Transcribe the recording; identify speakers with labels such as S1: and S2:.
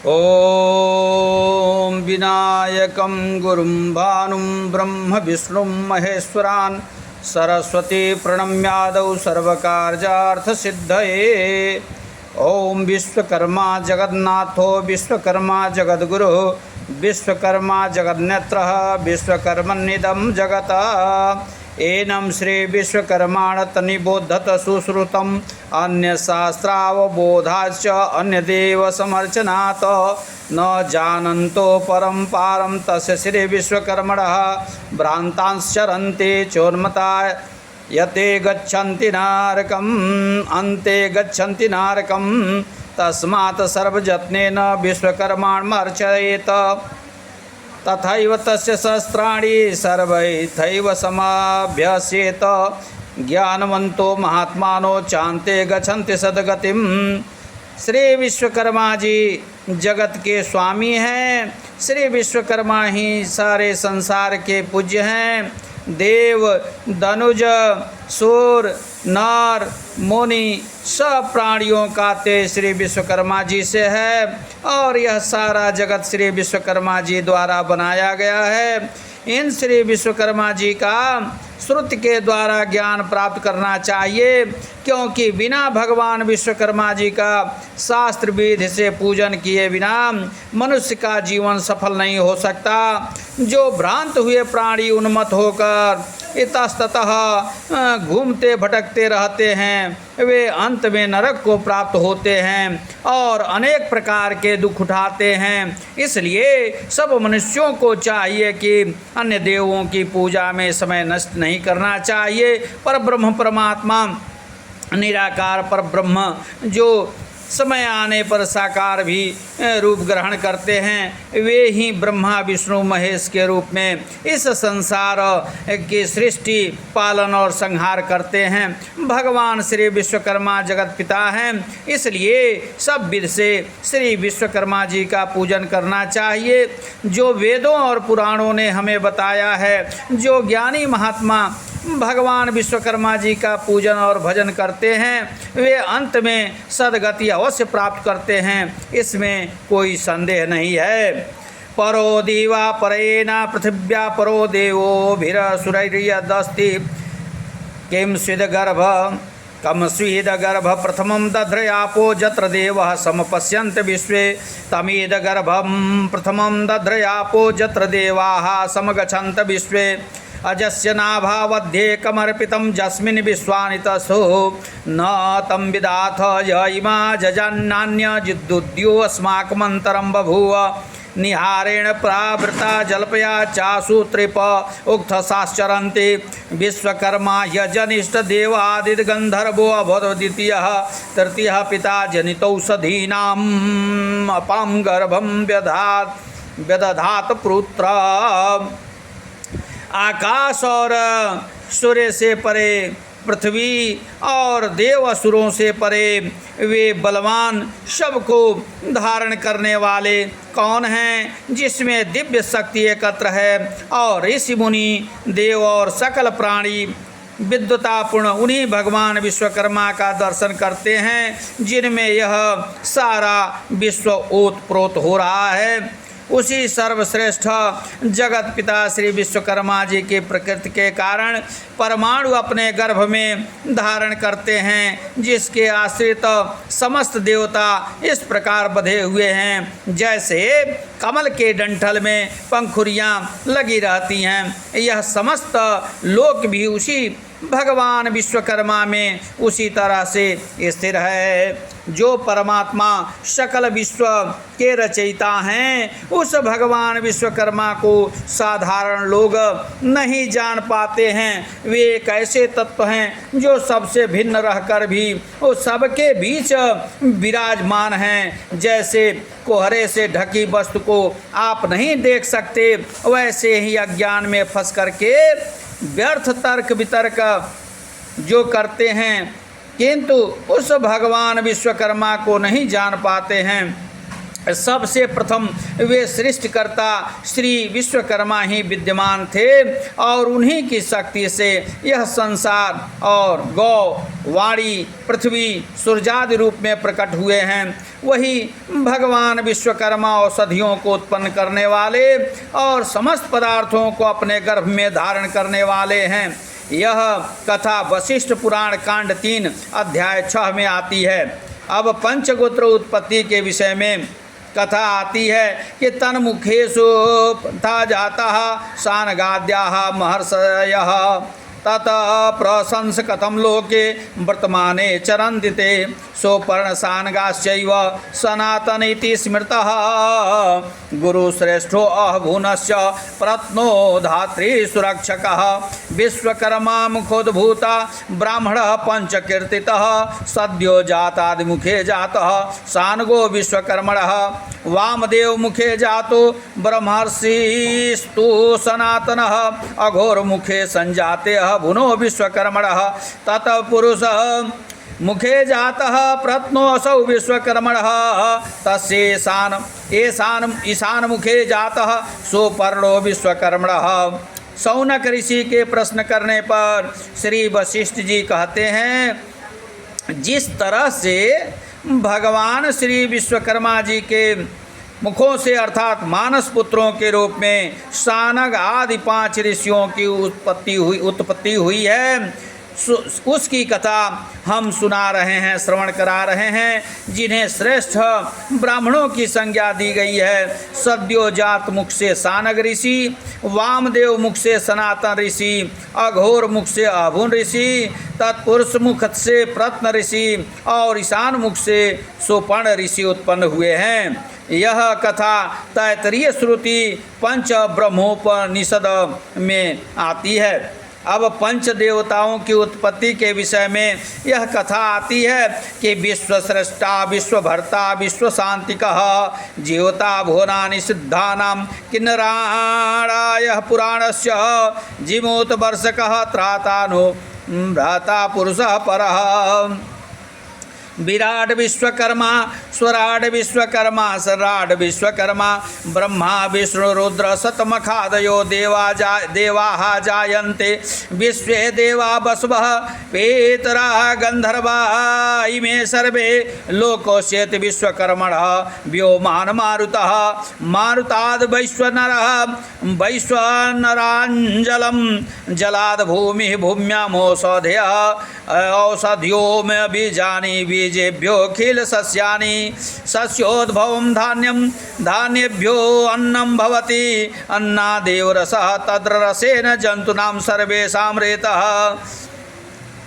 S1: ॐ विनायकं गुरुं भानुं ब्रह्म विष्णुं महेश्वरान् सरस्वती प्रणम्यादौ सर्वकार्यार्थसिद्धये। ॐ विश्वकर्मा जगन्नाथो विश्वकर्मा जगद्गुरुः विश्वकर्मा जगन्नेत्रः विश्वकर्मन्निदं जगत्। एनं श्री विश्वकर्माण तनिबोधत सुश्रुतम् अन्यशास्त्रावबोधाच्च अन्यदेव समर्चनात् न जानन्तो परं पारं तस्य श्री विश्वकर्मणः भ्रान्तांश्चरन्ति चोन्मता यते गच्छन्ति नारकम् अन्ते गच्छन्ति नारकम् तस्मात् सर्वयत्नेन विश्वकर्माणमर्चयेत् तथैव तस्य शस्त्राणि सर्वैथैव समाभ्यस्येत्। ज्ञानवन्तो महात्मानो चान्ते गच्छन्ति सद्गतिम्। श्री विश्वकर्मा जी जगत के स्वामी हैं। श्री विश्वकर्मा ही सारे संसार के पूज्य हैं। देव धनुज सूर नर मुनि सब प्राणियों का तेज श्री विश्वकर्मा जी से है और यह सारा जगत श्री विश्वकर्मा जी द्वारा बनाया गया है। इन श्री विश्वकर्मा जी का श्रुति के द्वारा ज्ञान प्राप्त करना चाहिए, क्योंकि बिना भगवान विश्वकर्मा जी का शास्त्र विधि से पूजन किए बिना मनुष्य का जीवन सफल नहीं हो सकता। जो भ्रांत हुए प्राणी उन्मत्त होकर इतस्ततः घूमते भटकते रहते हैं, वे अंत में नरक को प्राप्त होते हैं और अनेक प्रकार के दुख उठाते हैं। इसलिए सब मनुष्यों को चाहिए कि अन्य देवों की पूजा में समय नष्ट नहीं करना चाहिए। पर ब्रह्म परमात्मा निराकार पर ब्रह्म जो समय आने पर साकार भी रूप ग्रहण करते हैं, वे ही ब्रह्मा विष्णु महेश के रूप में इस संसार की सृष्टि पालन और संहार करते हैं। भगवान श्री विश्वकर्मा जगत पिता हैं, इसलिए सब विध से श्री विश्वकर्मा जी का पूजन करना चाहिए। जो वेदों और पुराणों ने हमें बताया है, जो ज्ञानी महात्मा भगवान विश्वकर्मा जी का पूजन और भजन करते हैं, वे अंत में सद्गति अवश्य प्राप्त करते हैं, इसमें कोई संदेह नहीं है। परो दिवा परेना पृथिव्या परो देवोभिरसुरैर्यदस्ति किं स्विद्गर्भ कम स्वीदगर्भ प्रथमं दध्रयापो जत्र देवः समपश्यन्ति विश्वे तमीदगर्भं प्रथमं दध्रयापो जत्र देवाः समगच्छन्ति विश्वे अजस्य नाभावध्ये कमर्पितं जस्मिन् विश्वानितसो न तं विदाथ य इमा जजान्नान्य जिद्दुद्यो अस्माकमन्तरं बभूव निहारेण प्रावृता जल्पया चासु त्रिप उक्थसाश्चरन्ति विश्वकर्मा यजनिष्ठ देवादिगन्धर्वो अभवद्वितीयः तृतीयः पिता जनितौषधीनाम् अपां गर्भं व्यदधात पुत्र। आकाश और सूर्य से परे पृथ्वी और देव असुरों से परे वे बलवान सबको धारण करने वाले कौन हैं, जिसमें दिव्य शक्ति एकत्र है और ऋषि मुनि देव और सकल प्राणी विद्वतापूर्ण उन्हीं भगवान विश्वकर्मा का दर्शन करते हैं, जिनमें यह सारा विश्व ओतप्रोत हो रहा है। उसी सर्वश्रेष्ठ जगत पिता श्री विश्वकर्मा जी की प्रकृति के कारण परमाणु अपने गर्भ में धारण करते हैं, जिसके आश्रित समस्त देवता इस प्रकार बंधे हुए हैं जैसे कमल के डंठल में पंखुड़ियाँ लगी रहती हैं। यह समस्त लोक भी उसी भगवान विश्वकर्मा में उसी तरह से स्थिर है। जो परमात्मा सकल विश्व के रचयिता हैं, उस भगवान विश्वकर्मा को साधारण लोग नहीं जान पाते हैं। वे एक ऐसे तत्व हैं जो सबसे भिन्न रहकर भी वो सबके बीच विराजमान हैं। जैसे कोहरे से ढकी वस्तु को आप नहीं देख सकते, वैसे ही अज्ञान में फंस करके व्यर्थ तर्क वितर्क जो करते हैं, किंतु उस भगवान विश्वकर्मा को नहीं जान पाते हैं। सबसे प्रथम वे सृष्टिकर्ता श्री विश्वकर्मा ही विद्यमान थे और उन्हीं की शक्ति से यह संसार और गौ वाणी पृथ्वी सूर्यादि रूप में प्रकट हुए हैं। वही भगवान विश्वकर्मा औषधियों को उत्पन्न करने वाले और समस्त पदार्थों को अपने गर्भ में धारण करने वाले हैं। यह कथा वशिष्ठ पुराण कांड 3 अध्याय 6 में आती है। अब पंचगोत्र उत्पत्ति के विषय में कथा आती है कि तन्मुखेषु था जाता सानगाद्याः महर्षयः ततः प्रशंस कथम लोके वर्तमाने चरन्ति ते सोपर्णसानगाश्चैव सनातन इति स्मृतः गुरुश्रेष्ठो अहभुनस्य प्रत्नो धात्री सुरक्षकः विश्वकर्मा मुखोद्भूता ब्राह्मणः पंचकीर्तितः सद्यो जातादिमुखे जातः सानगो विश्वकर्मणः वामदेव मुखे जातो ब्रह्मर्षिस्तु सनातनः अघोर मुखे संजाते भुनो विश्वकर्मणः ततः पुरुषः मुखे जातः प्रत्नोऽसौ विश्वकर्मणः तस्येषान ईशान मुखे जातः सोपर्णो विश्वकर्मणः। शौनक ऋषि के प्रश्न करने पर श्री वशिष्ठ जी कहते हैं, जिस तरह से भगवान श्री विश्वकर्मा जी के मुखों से अर्थात मानस पुत्रों के रूप में सानग आदि 5 ऋषियों की उत्पत्ति हुई है, उसकी कथा हम सुना रहे हैं, श्रवण करा रहे हैं, जिन्हें श्रेष्ठ ब्राह्मणों की संज्ञा दी गई है। सद्यो जात मुख से सानग ऋषि, वामदेव मुख से सनातन ऋषि, अघोर मुख से अभुन ऋषि, तत्पुरुष मुख से प्रत्न ऋषि और ईशान मुख से सोपर्ण ऋषि उत्पन्न हुए हैं। यह कथा तैतरीय श्रुति पंच ब्रह्मोपनिषद में आती है। अब पंच देवताओं की उत्पत्ति के विषय में यह कथा आती है कि विश्वस्रष्टा विश्वभर्ता विश्व शांतिकः जीवता भुवनानि सिद्धानां किन्नराणायः पुराणस्य जीमोत वर्षकः त्रातानो भ्राता पुरुषः परः। विराट विश्वकर्मा स्वराट विश्वकर्मा सराट विश्वकर्मा ब्रह्मा विष्णु रुद्र शतमखादयो देवाः जायन्ते विश्वे देवा बसवः पेतराः गन्धर्वाः इमे सर्वे लोकोष्येति विश्वकर्मणः व्योमान मारुतः मारुताद् वैश्वनरः वैश्वनराञ्जलं जलाद् भूमिः भूम्यामौषधयः औषध्यो में बीजानि बीजेभ्यो खिल सस्यानि सस्योद्भवं धान्यं धान्येभ्यो अन्नं भवति अन्नादेव रसः तद्रसेन जन्तूनां सर्वेषां रेतः